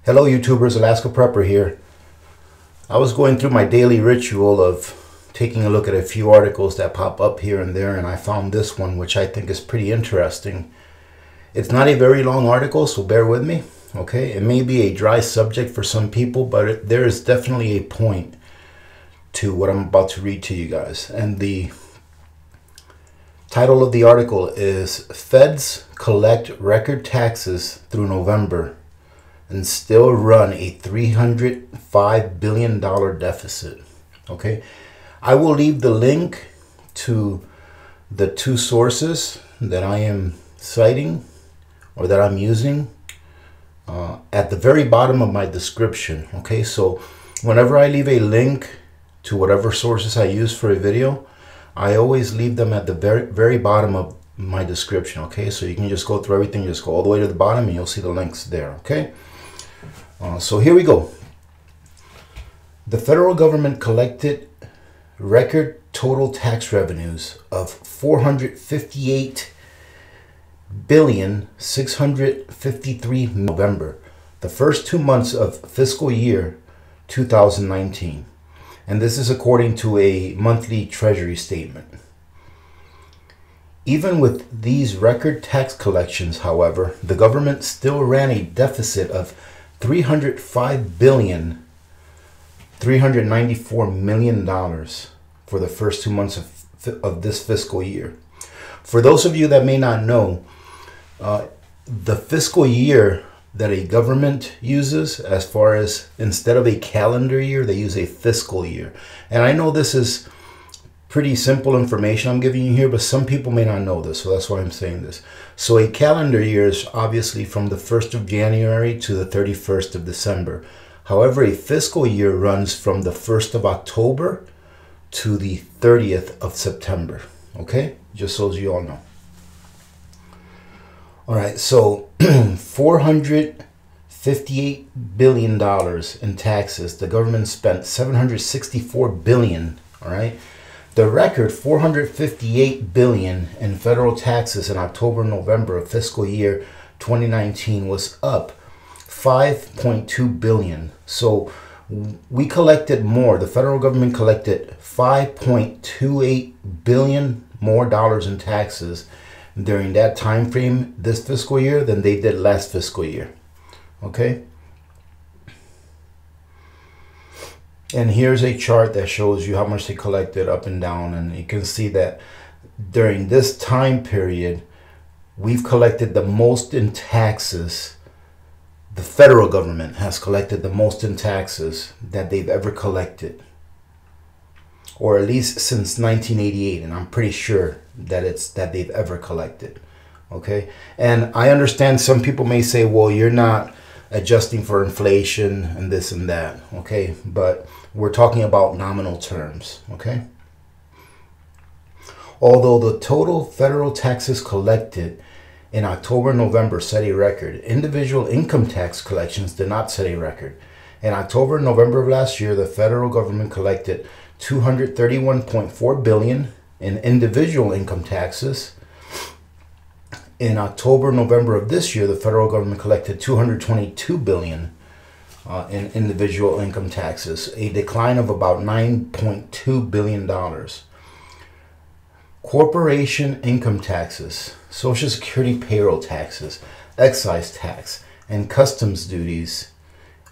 Hello YouTubers, Alaska Prepper here. I was going through my daily ritual of taking a look at a few articles that pop up here and there, and I found this one which I think is pretty interesting. It's not a very long article, so bear with me, okay? It may be a dry subject for some people, but there is definitely a point to what I'm about to read to you guys. And the title of the article is Feds Collect Record Taxes Through November and Still Run a $305 billion deficit. Okay, I will leave the link to the two sources that I am citing or that I'm using at the very bottom of my description. Okay, so whenever I leave a link to whatever sources I use for a video, I always leave them at the very bottom of my description. Okay, so you can just go through everything, just go all the way to the bottom and you'll see the links there. Okay, so here we go. The federal government collected record total tax revenues of $458,653,000,000 November, the first 2 months of fiscal year 2019. And this is according to a monthly treasury statement. Even with these record tax collections, however, the government still ran a deficit of $305,394,000,000 for the first 2 months of this fiscal year. For those of you that may not know, the fiscal year that a government uses, as far as instead of a calendar year, they use a fiscal year. And I know this is pretty simple information I'm giving you here, but some people may not know this, so that's why I'm saying this. So a calendar year is obviously from the 1st of January to the 31st of December. However, a fiscal year runs from the 1st of October to the 30th of September. Okay, just so as you all know. All right, so $458 billion in taxes. The government spent $764 billion. All right. The record $458 billion in federal taxes in October, November of fiscal year 2019 was up $5.2 billion. So we collected more. The federal government collected $5.28 billion more dollars in taxes during that time frame this fiscal year than they did last fiscal year. Okay. And here's a chart that shows you how much they collected up and down. And you can see that during this time period, we've collected the most in taxes. The federal government has collected the most in taxes that they've ever collected, or at least since 1988. And I'm pretty sure that they've ever collected. Okay. And I understand some people may say, well, you're not adjusting for inflation and this and that. Okay. But we're talking about nominal terms. Okay. Although the total federal taxes collected in October, November set a record, individual income tax collections did not set a record. In October, November of last year, the federal government collected $231.4 billion in individual income taxes. In October, November of this year, the federal government collected $222 billion in individual income taxes, a decline of about $9.2 billion. Corporation income taxes, Social Security payroll taxes, excise tax, and customs duties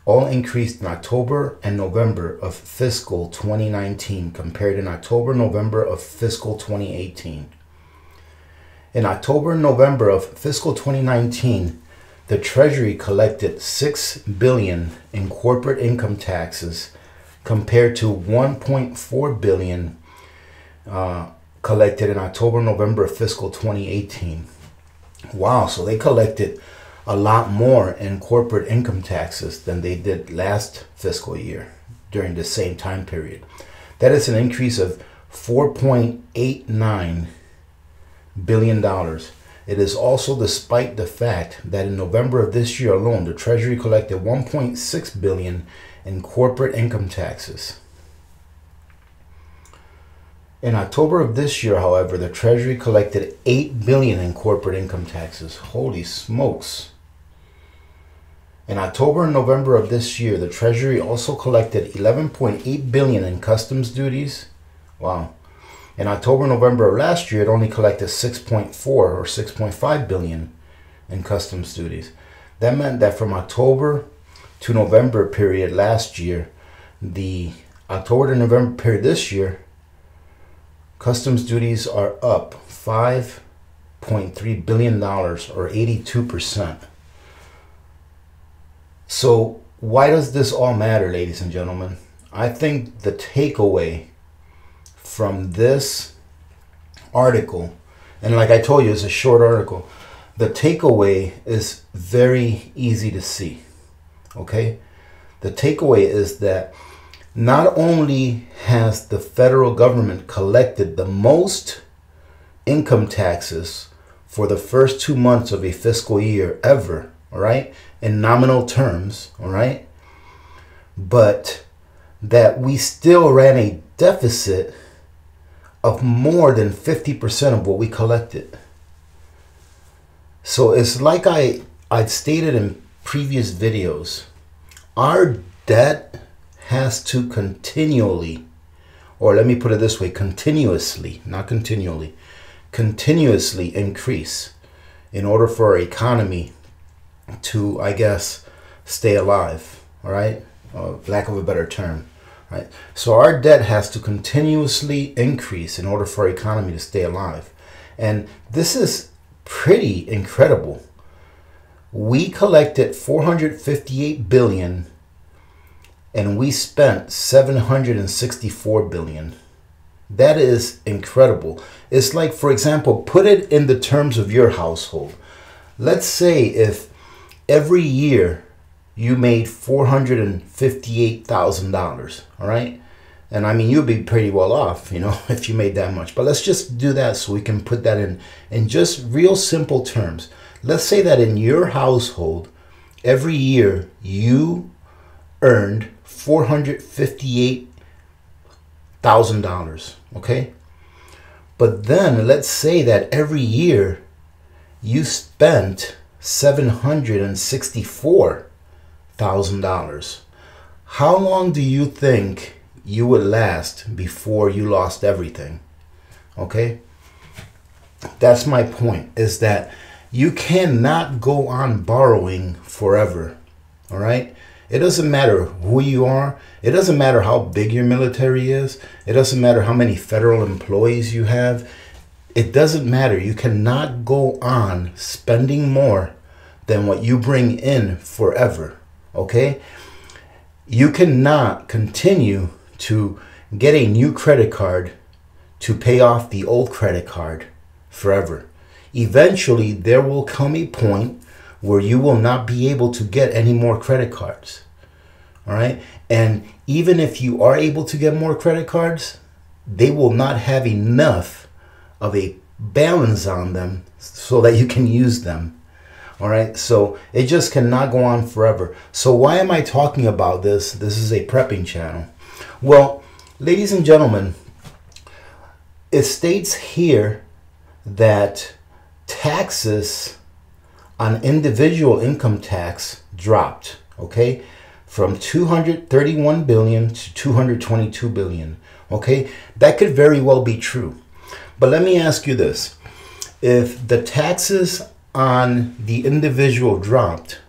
all increased in October and November of fiscal 2019 compared in October, November of fiscal 2018. In October and November of fiscal 2019, the Treasury collected $6 billion in corporate income taxes compared to $1.4 billion collected in October and November of fiscal 2018. Wow, so they collected a lot more in corporate income taxes than they did last fiscal year during the same time period. That is an increase of $4.89 billion. It is also despite the fact that in November of this year alone, the Treasury collected $1.6 billion in corporate income taxes. In October of this year, however, the Treasury collected $8 billion in corporate income taxes. Holy smokes. In October and November of this year, the Treasury also collected 11.8 billion in customs duties. Wow. In October and November of last year, it only collected 6.4 or 6.5 billion in customs duties. That meant that from October to November period last year, the October to November period this year, customs duties are up $5.3 billion or 82%. So why does this all matter, ladies and gentlemen? I think the takeaway from this article, and like I told you, it's a short article, the takeaway is very easy to see, okay? The takeaway is that not only has the federal government collected the most income taxes for the first 2 months of a fiscal year ever, all right, in nominal terms, all right, but that we still ran a deficit of more than 50% of what we collected. So it's like I'd stated in previous videos, our debt has to continually, or let me put it this way, continuously, not continually, continuously increase in order for our economy to, I guess, stay alive, all right? Lack of a better term, right? So our debt has to continuously increase in order for our economy to stay alive. And this is pretty incredible. We collected 458 billion and we spent 764 billion. That is incredible. It's like, for example, put it in the terms of your household. Let's say if every year you made $458,000, all right? And I mean, you'd be pretty well off, you know, if you made that much. But let's just do that so we can put that in just real simple terms. Let's say that in your household, every year you earned $458,000, okay? But then let's say that every year you spent $764,000. How long do you think you would last before you lost everything? Okay? That's my point, is that you cannot go on borrowing forever. All right? It doesn't matter who you are. It doesn't matter how big your military is. It doesn't matter how many federal employees you have. It doesn't matter. You cannot go on spending more than what you bring in forever. Okay? You cannot continue to get a new credit card to pay off the old credit card forever. Eventually, there will come a point where you will not be able to get any more credit cards. All right? And even if you are able to get more credit cards, they will not have enough of a balance on them so that you can use them. All right? So it just cannot go on forever. So why am I talking about this? This is a prepping channel. Well, ladies and gentlemen, it states here that taxes on individual income tax dropped, okay, from 231 billion to 222 billion. Okay, that could very well be true. But let me ask you this. If the taxes on the individual dropped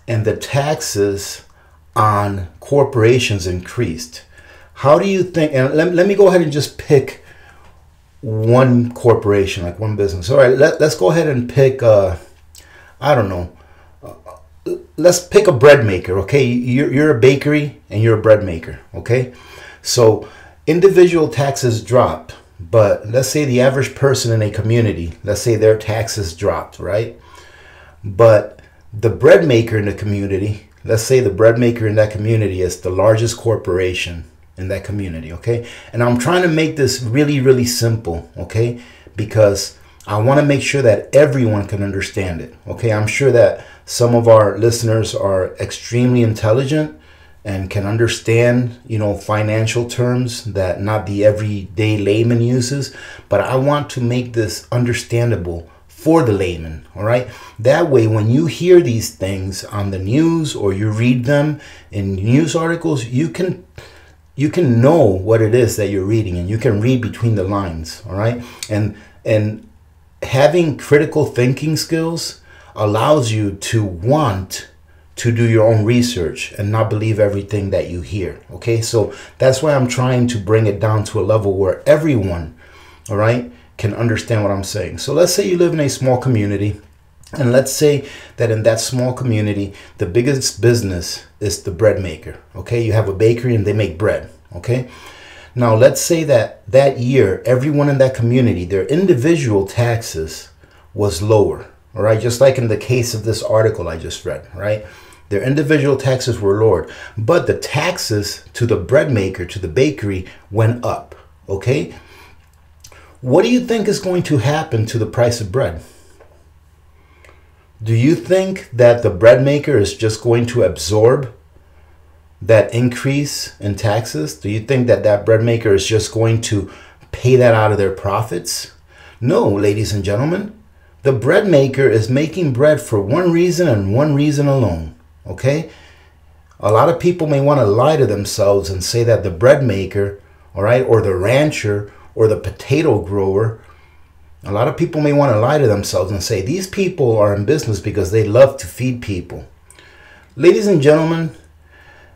and the taxes on corporations increased, how do you think, and let me go ahead and just pick one corporation, like one business. All right, let's go ahead and pick, I don't know, let's pick a bread maker, okay? You're a bakery and you're a bread maker, okay? So individual taxes dropped, but let's say the average person in a community, let's say their taxes dropped, right? But the bread maker in the community, let's say the bread maker in that community is the largest corporation in that community, okay? And I'm trying to make this really, really simple, okay? Because I want to make sure that everyone can understand it, okay? I'm sure that some of our listeners are extremely intelligent and can understand, you know, financial terms that not the everyday layman uses. But I want to make this understandable for the layman, all right? That way, when you hear these things on the news or you read them in news articles, you can know what it is that you're reading, and you can read between the lines, all right? And having critical thinking skills allows you to want to do your own research and not believe everything that you hear, okay? So that's why I'm trying to bring it down to a level where everyone, all right, can understand what I'm saying. So let's say you live in a small community, and let's say that in that small community, the biggest business is the bread maker, okay? You have a bakery and they make bread, okay? Now, let's say that that year, everyone in that community, their individual taxes was lower, all right? Just like in the case of this article I just read, right? Their individual taxes were lowered, but the taxes to the bread maker, to the bakery, went up, okay? What do you think is going to happen to the price of bread? Do you think that the bread maker is just going to absorb that increase in taxes? Do you think that that bread maker is just going to pay that out of their profits? No, ladies and gentlemen. The bread maker is making bread for one reason and one reason alone, okay? A lot of people may want to lie to themselves and say that the bread maker, all right, or the rancher or the potato grower, a lot of people may want to lie to themselves and say these people are in business because they love to feed people. Ladies and gentlemen,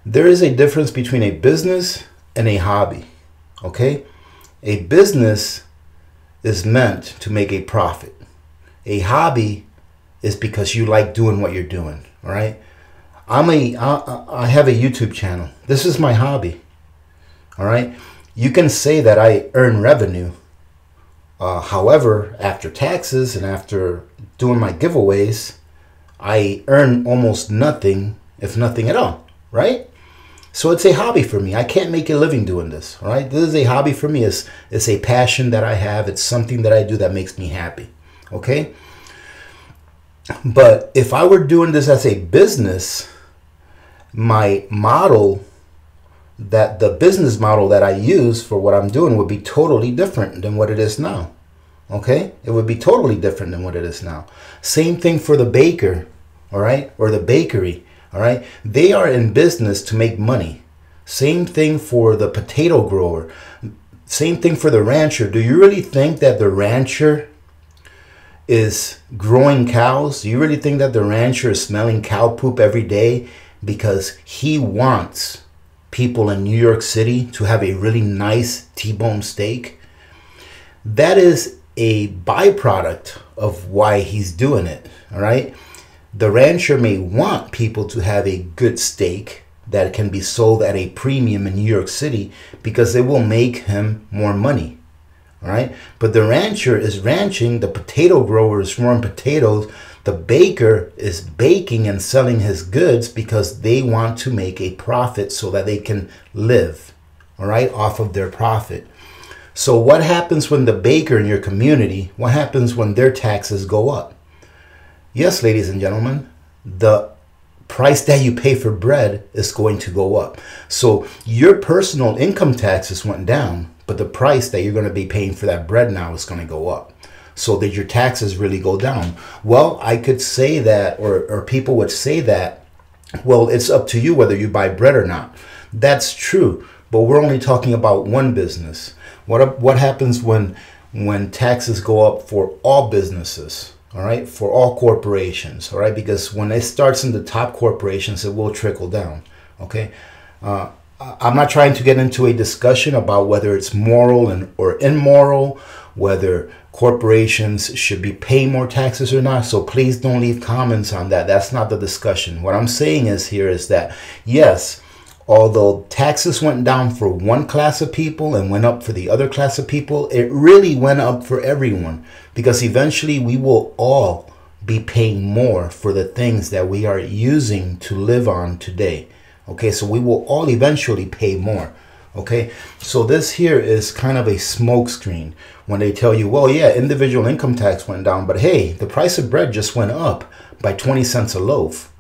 there is a difference between a business and a hobby, okay? A business is meant to make a profit. A hobby is because you like doing what you're doing, all right? I have a YouTube channel. This is my hobby, all right? You can say that I earn revenue. However, after taxes and after doing my giveaways, I earn almost nothing, if nothing at all, right? So it's a hobby for me. I can't make a living doing this, all right? This is a hobby for me. It's a passion that I have. It's something that I do that makes me happy, okay? But if I were doing this as a business, my model, that the business model that I use for what I'm doing would be totally different than what it is now, okay? It would be totally different than what it is now. Same thing for the baker, all right, or the bakery, all right? They are in business to make money. Same thing for the potato grower. Same thing for the rancher. Do you really think that the rancher is growing cows? Do you really think that the rancher is smelling cow poop every day because he wants people in New York City to have a really nice T-bone steak? That is a byproduct of why he's doing it, all right? The rancher may want people to have a good steak that can be sold at a premium in New York City because it will make him more money, all right? But the rancher is ranching, the potato grower is growing potatoes, the baker is baking and selling his goods because they want to make a profit so that they can live, all right, off of their profit. So what happens when the baker in your community, what happens when their taxes go up? Yes, ladies and gentlemen, the price that you pay for bread is going to go up. So your personal income taxes went down, but the price that you're going to be paying for that bread now is going to go up. So did your taxes really go down? Well, I could say that, or people would say that, well, it's up to you whether you buy bread or not. That's true, but we're only talking about one business. What happens when taxes go up for all businesses? All right, for all corporations, all right, because when it starts in the top corporations, it will trickle down, okay? I'm not trying to get into a discussion about whether it's moral or immoral, whether corporations should be paying more taxes or not, so please don't leave comments on that. That's not the discussion. What I'm saying is that, yes, although taxes went down for one class of people and went up for the other class of people, it really went up for everyone, because eventually we will all be paying more for the things that we are using to live on today. Okay, so we will all eventually pay more. Okay, so this here is kind of a smokescreen when they tell you, well, yeah, individual income tax went down, but hey, the price of bread just went up by 20 cents a loaf.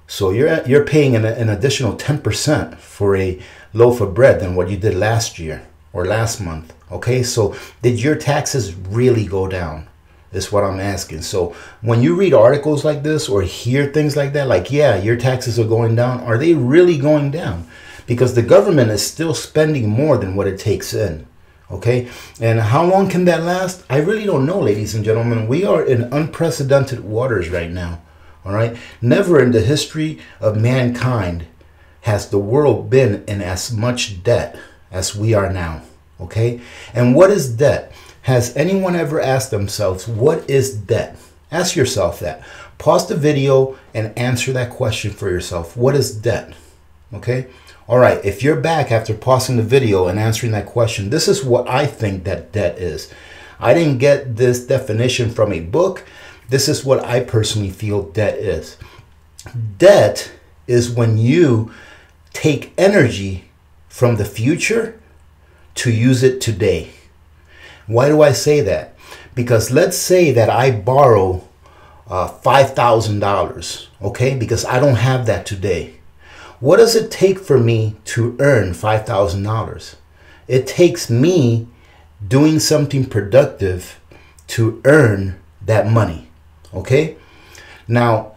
So you're paying an additional 10% for a loaf of bread than what you did last year or last month. Okay, so did your taxes really go down? is what I'm asking. So when you read articles like this or hear things like that, like, yeah, your taxes are going down, are they really going down? Because the government is still spending more than what it takes in. Okay, and how long can that last? I really don't know, ladies and gentlemen. We are in unprecedented waters right now. All right, never in the history of mankind has the world been in as much debt as we are now. Okay, and what is debt? Has anyone ever asked themselves, what is debt? Ask yourself that. Pause the video and answer that question for yourself. What is debt? Okay. All right, if you're back after pausing the video and answering that question, this is what I think that debt is. I didn't get this definition from a book. This is what I personally feel debt is. Debt is when you take energy from the future to use it today. Why do I say that? Because let's say that I borrow $5,000, okay? Because I don't have that today. What does it take for me to earn $5,000? It takes me doing something productive to earn that money, okay? Now,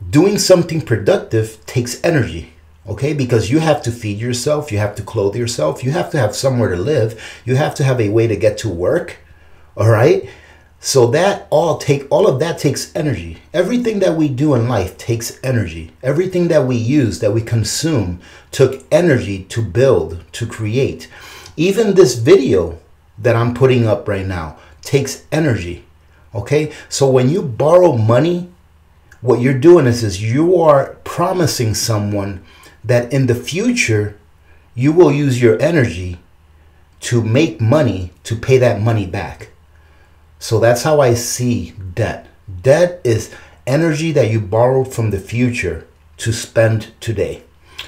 doing something productive takes energy, okay? Because you have to feed yourself, you have to clothe yourself, you have to have somewhere to live, you have to have a way to get to work, all right? So that all of that takes energy. Everything that we do in life takes energy. Everything that we use, that we consume, took energy to build, to create. Even this video that I'm putting up right now takes energy. Okay? So when you borrow money, what you're doing is you are promising someone that in the future, you will use your energy to make money to pay that money back. So that's how I see debt. Debt is energy that you borrowed from the future to spend today.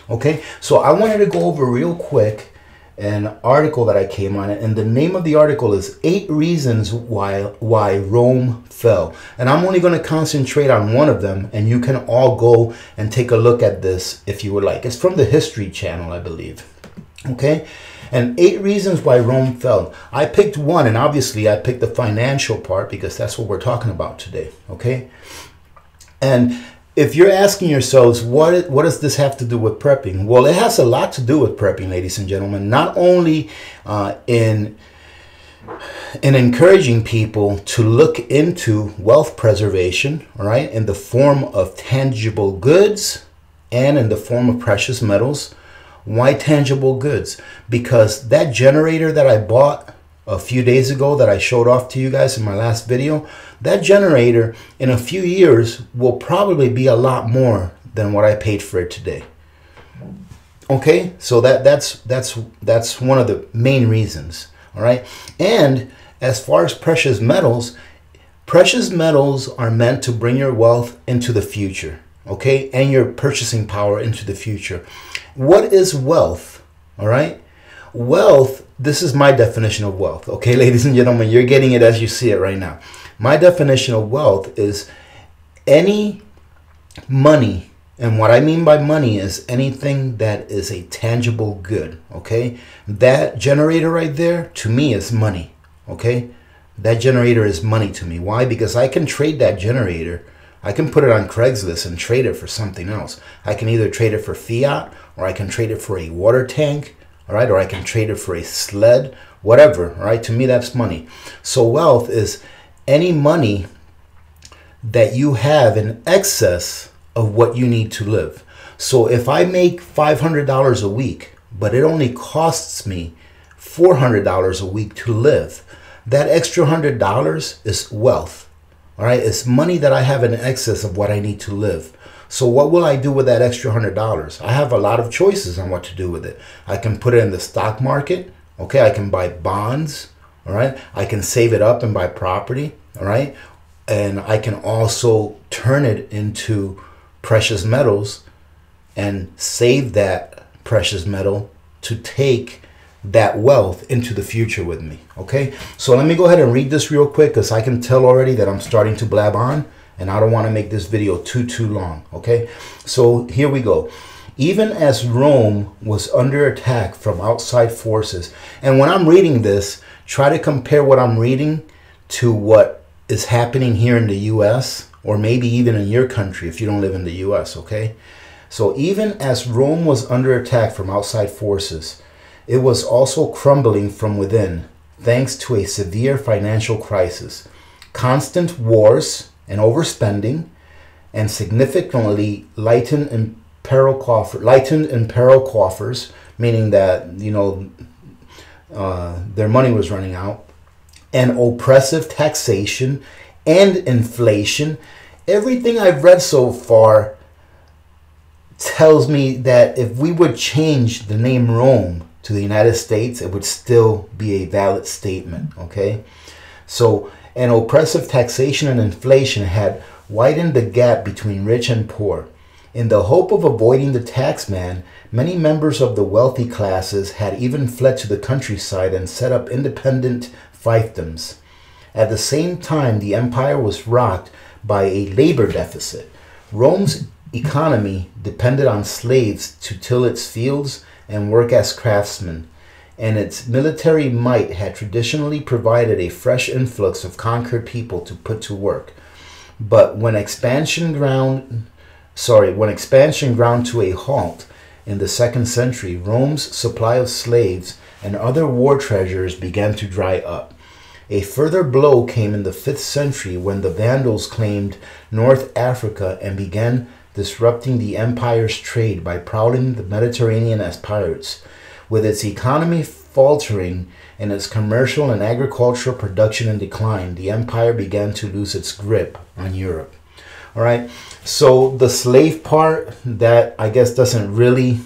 Okay, so I wanted to go over real quick an article that I came on, and the name of the article is 8 Reasons Why Rome Fell. And I'm only going to concentrate on one of them, and you can all go and take a look at this if you would like. It's from the History Channel, I believe. Okay. And 8 reasons why Rome fell. I picked one, and obviously I picked the financial part because that's what we're talking about today, okay? And if you're asking yourselves, what does this have to do with prepping? Well, it has a lot to do with prepping, ladies and gentlemen. Not only in encouraging people to look into wealth preservation, all right, in the form of tangible goods and in the form of precious metals. Why tangible goods? Because that generator that I bought a few days ago that I showed off to you guys in my last video, that generator in a few years will probably be a lot more than what I paid for it today. Okay, so that's one of the main reasons. All right, and as far as precious metals are meant to bring your wealth into the future. Okay, and your purchasing power into the future. What is wealth? All right, wealth, this is my definition of wealth. Okay, ladies and gentlemen, you're getting it as you see it right now. My definition of wealth is any money, and what I mean by money is anything that is a tangible good. Okay, that generator right there to me is money. Okay, that generator is money to me. Why? Because I can trade that generator. I can put it on Craigslist and trade it for something else. I can either trade it for fiat, or I can trade it for a water tank, all right, or I can trade it for a sled, whatever, all right? To me, that's money. So wealth is any money that you have in excess of what you need to live. So if I make $500 a week, but it only costs me $400 a week to live, that extra $100 is wealth. All right, it's money that I have in excess of what I need to live. So what will I do with that extra $100? I have a lot of choices on what to do with it. I can put it in the stock market. Okay, I can buy bonds. All right, I can save it up and buy property. All right, and I can also turn it into precious metals and save that precious metal to take that wealth into the future with me. Okay, so let me go ahead and read this real quick because I can tell already that I'm starting to blab on and I don't want to make this video too long. Okay, so here we go. Even as Rome was under attack from outside forces, and when I'm reading this, try to compare what I'm reading to what is happening here in the US, or maybe even in your country if you don't live in the US, okay? So even as Rome was under attack from outside forces, it was also crumbling from within, thanks to a severe financial crisis, constant wars and overspending, and significantly lightened imperial coffers, meaning that, you know, their money was running out, and oppressive taxation and inflation. Everything I've read so far tells me that if we would change the name Rome to the United States, it would still be a valid statement, okay? So, and oppressive taxation and inflation had widened the gap between rich and poor. In the hope of avoiding the tax man, many members of the wealthy classes had even fled to the countryside and set up independent fiefdoms. At the same time, the empire was rocked by a labor deficit. Rome's economy depended on slaves to till its fields and work as craftsmen, and its military might had traditionally provided a fresh influx of conquered people to put to work. But when expansion ground to a halt in the 2nd century, Rome's supply of slaves and other war treasures began to dry up. A further blow came in the 5th century when the Vandals claimed North Africa and began disrupting the empire's trade by prowling the Mediterranean as pirates. With its economy faltering and its commercial and agricultural production in decline, the empire began to lose its grip on Europe. All right, so the slave part, that I guess doesn't really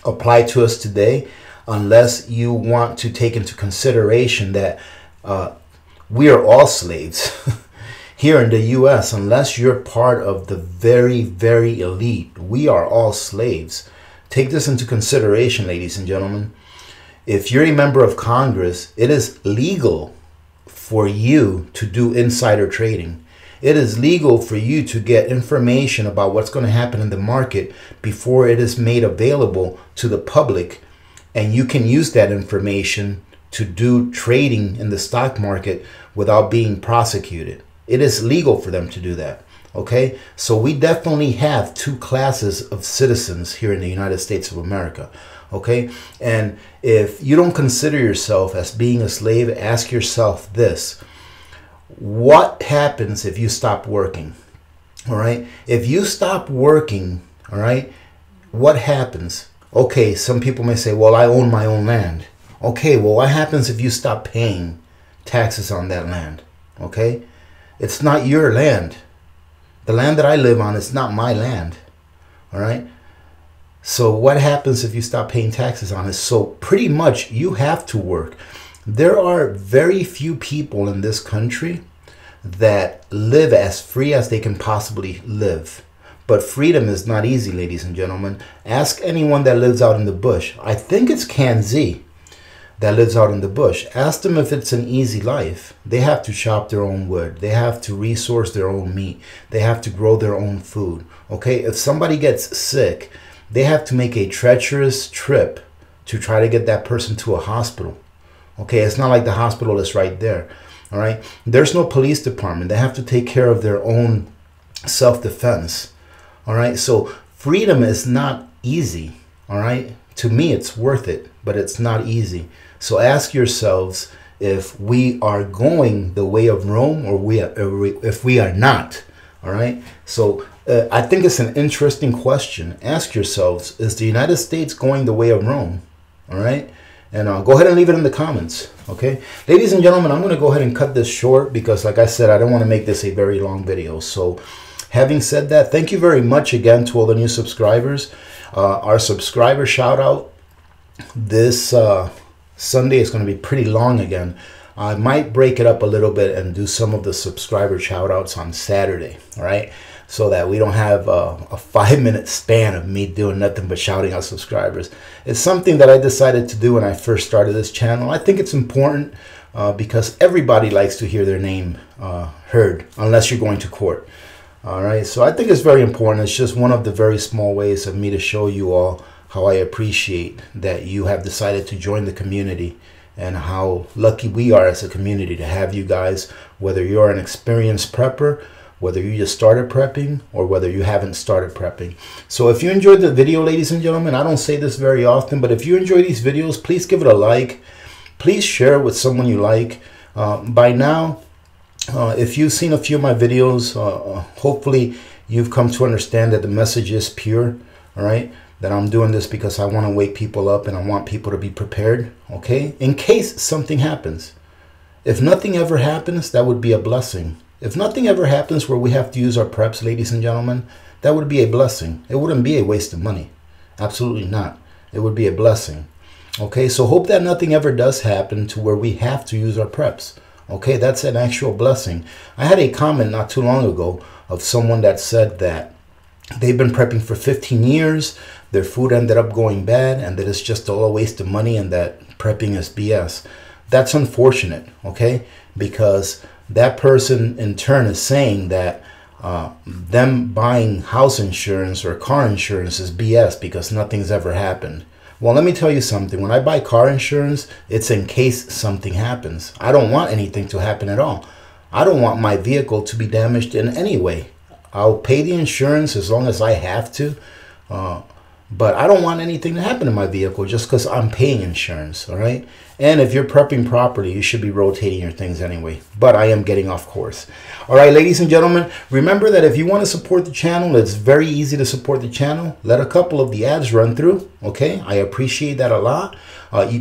apply to us today, unless you want to take into consideration that we are all slaves here in the US. Unless you're part of the very, very elite, we are all slaves. Take this into consideration, ladies and gentlemen. If you're a member of Congress, it is legal for you to do insider trading. It is legal for you to get information about what's going to happen in the market before it is made available to the public. And you can use that information to do trading in the stock market without being prosecuted. It is legal for them to do that. Okay, so we definitely have two classes of citizens here in the United States of America. Okay, and if you don't consider yourself as being a slave, ask yourself this: what happens if you stop working? All right, if you stop working, all right, what happens? Okay, some people may say, well, I own my own land. Okay, well, what happens if you stop paying taxes on that land? Okay, it's not your land. The land that I live on is not my land. All right. So what happens if you stop paying taxes on it? So pretty much you have to work. There are very few people in this country that live as free as they can possibly live. But freedom is not easy, ladies and gentlemen. Ask anyone that lives out in the bush. I think it's Kanzi that lives out in the bush. Ask them if it's an easy life. They have to chop their own wood. They have to resource their own meat. They have to grow their own food. Okay, if somebody gets sick, they have to make a treacherous trip to try to get that person to a hospital. Okay, it's not like the hospital is right there. All right, there's no police department. They have to take care of their own self-defense. All right, so freedom is not easy. All right, to me, it's worth it, but it's not easy. So ask yourselves if we are going the way of Rome or if we are not. All right, so I think it's an interesting question. Ask yourselves, is the United States going the way of Rome? All right, and go ahead and leave it in the comments. Okay, ladies and gentlemen, I'm going to go ahead and cut this short because, like I said, I don't want to make this a very long video. So having said that, thank you very much again to all the new subscribers. Our subscriber shout out this Sunday is going to be pretty long again. I might break it up a little bit and do some of the subscriber shout outs on Saturday. All right, so that we don't have a 5-minute span of me doing nothing but shouting out subscribers. It's something that I decided to do when I first started this channel. I think it's important because everybody likes to hear their name heard, unless you're going to court. All right, so I think it's very important. It's just one of the very small ways of me to show you all how I appreciate that you have decided to join the community and how lucky we are as a community to have you guys, whether you're an experienced prepper, whether you just started prepping, or whether you haven't started prepping. So if you enjoyed the video, ladies and gentlemen, I don't say this very often, but if you enjoy these videos, please give it a like. Please share it with someone you like. By now, if you've seen a few of my videos, hopefully you've come to understand that the message is pure, all right? That I'm doing this because I want to wake people up and I want people to be prepared, okay? In case something happens. If nothing ever happens, that would be a blessing. If nothing ever happens where we have to use our preps, ladies and gentlemen, that would be a blessing. It wouldn't be a waste of money. Absolutely not. It would be a blessing. Okay, so hope that nothing ever does happen to where we have to use our preps. Okay, that's an actual blessing. I had a comment not too long ago of someone that said that they've been prepping for 15 years, their food ended up going bad, and that it's just all a waste of money and that prepping is BS. That's unfortunate, okay, because that person in turn is saying that them buying house insurance or car insurance is BS because nothing's ever happened. Well, let me tell you something. When I buy car insurance, it's in case something happens. I don't want anything to happen at all. I don't want my vehicle to be damaged in any way. I'll pay the insurance as long as I have to, but I don't want anything to happen to my vehicle just because I'm paying insurance, all right? And if you're prepping properly, you should be rotating your things anyway. But I am getting off course. All right, ladies and gentlemen, remember that if you want to support the channel, it's very easy to support the channel. Let a couple of the ads run through, okay? I appreciate that a lot.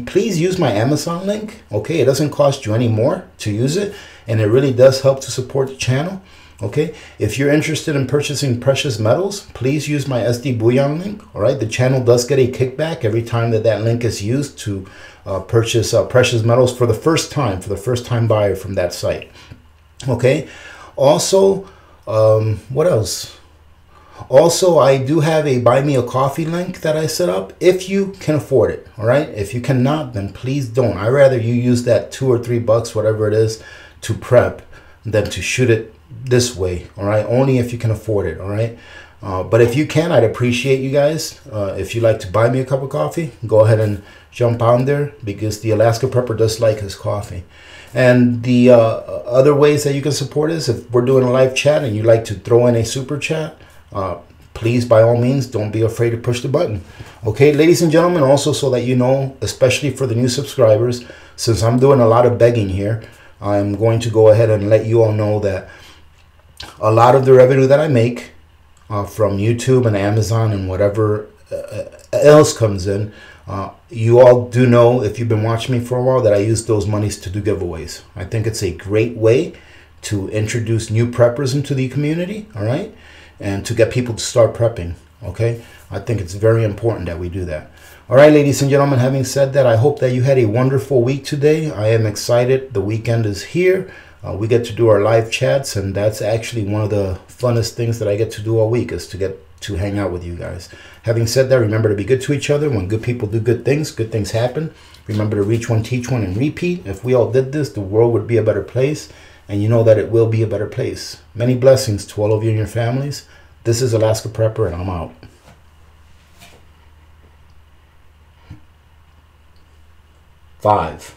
Please use my Amazon link, okay? It doesn't cost you any more to use it, and it really does help to support the channel. Okay, if you're interested in purchasing precious metals, please use my SD Bullion link. All right, the channel does get a kickback every time that that link is used to purchase precious metals for the first time buyer from that site. Okay, also, what else? Also, I do have a buy me a coffee link that I set up if you can afford it. All right, if you cannot, then please don't. I'd rather you use that $2 or $3, whatever it is, to prep than to shoot it this way. All right, only if you can afford it. All right, but if you can, I'd appreciate you guys. If you'd like to buy me a cup of coffee, go ahead and jump on there, because the Alaska Prepper does like his coffee. And the other ways that you can support us, if we're doing a live chat and you'd like to throw in a super chat, please, by all means, don't be afraid to push the button. Okay, ladies and gentlemen, also so that you know, especially for the new subscribers, since I'm doing a lot of begging here, I'm going to go ahead and let you all know that a lot of the revenue that I make from YouTube and Amazon and whatever else comes in, you all do know, if you've been watching me for a while, that I use those monies to do giveaways. I think it's a great way to introduce new preppers into the community, all right, and to get people to start prepping, okay? I think it's very important that we do that. All right, ladies and gentlemen, having said that, I hope that you had a wonderful week today. I am excited. The weekend is here. We get to do our live chats, and that's actually one of the funnest things that I get to do all week, is to get to hang out with you guys. Having said that, remember to be good to each other. When good people do good things happen. Remember to reach one, teach one, and repeat. If we all did this, the world would be a better place, and you know that it will be a better place. Many blessings to all of you and your families. This is Alaska Prepper, and I'm out. 5.